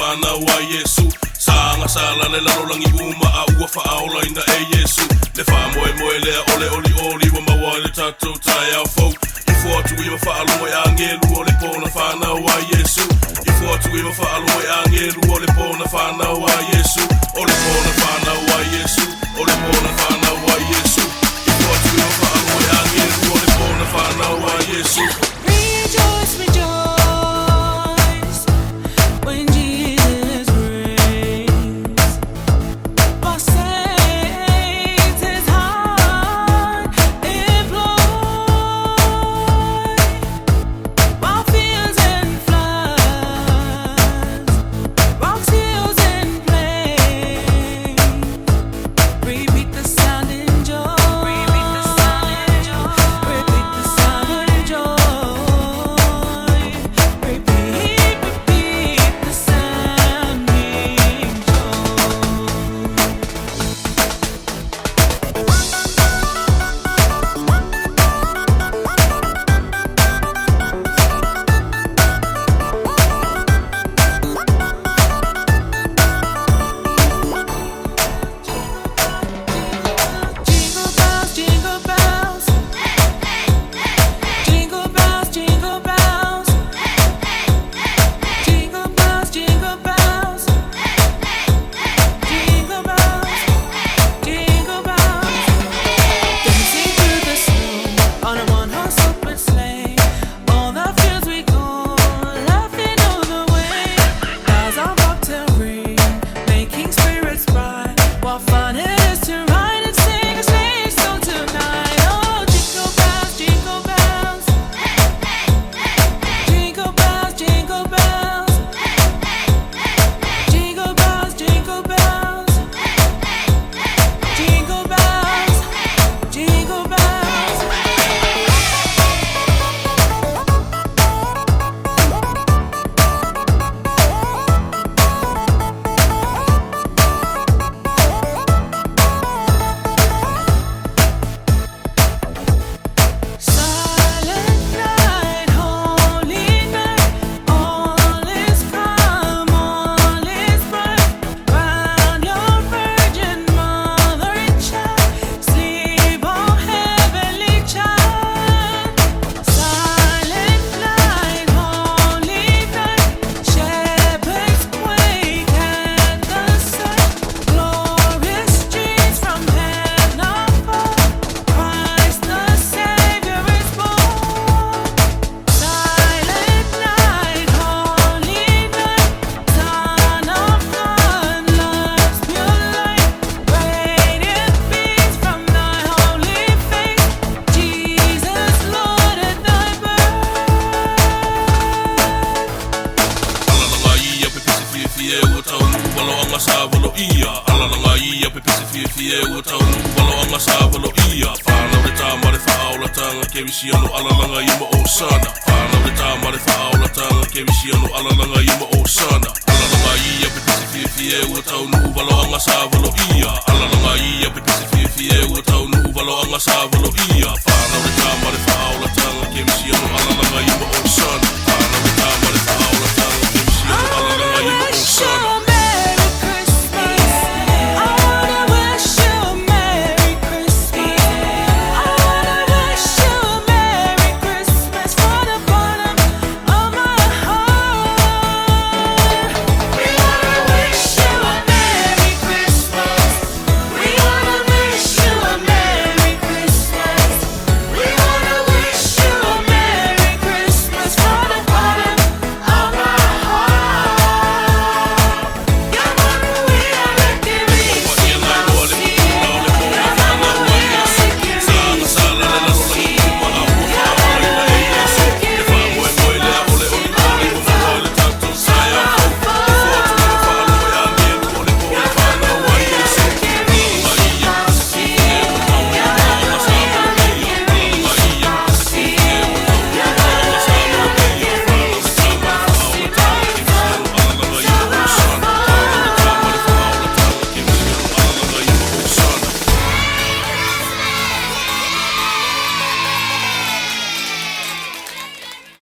whanau a Iesu. Sanga sala le lalo langi uma a ua whaaola ina e Iesu. Le wha moe moe lea ole oli oli wa mawa le tatou tai au fau. Ifo atu iwa whaalongo e angelu o le pōna whanau a Iesu. Ifo atu iwa whaalongo e angelu o le pōna whanau a Iesu. O le pōna whanau a Iesu. O le pōna whanau a Iesu. Ifo atu iwa whaalongo e angelu o le pōna whanau a Iesu. Rejoice, rejoice, when Jesus reigns. For saints his heart employ, while fields and floods, rocks, hills and plains, repeat the sound in joy. Repeat the sound in joy. Repeat the sound in joy. Repeat the sound in Jingle bells, jingle bells, jingle bells, jingle bells, jingle bells, jingle bells, jingle bells, jingle bells. Dancing through the snow on a one-horse open sleigh. All the fields we go, laughing all the way. Bells on bobtail ring, making spirits bright. What fun it is to ride and sing a sleigh song tonight. Oh, jingle bells, jingle bells, jingle bells, jingle bells, jingle bells, jingle bells, jingle bells, jingle bells. Silent night, holy night, all is calm, all is bright. Round your Virgin Mother and child, sleep, oh heavenly child. Silent night, holy night, shepherds quake at the sight. Glorious streets from heaven fall. Christ the Savior is born. Silent night, holy night, Son of God, love's pure light. Radiant beams from thy holy face, Jesus, Lord, at thy birth. Alalanga ia pe pisi fie fie ua taunu walo anga sa walo ia. Alalanga ia pe pisi fie fie ua taunu walo anga sa walo ia. Whanau le tā mare whaola tanga ke wisi anu alalanga ia mo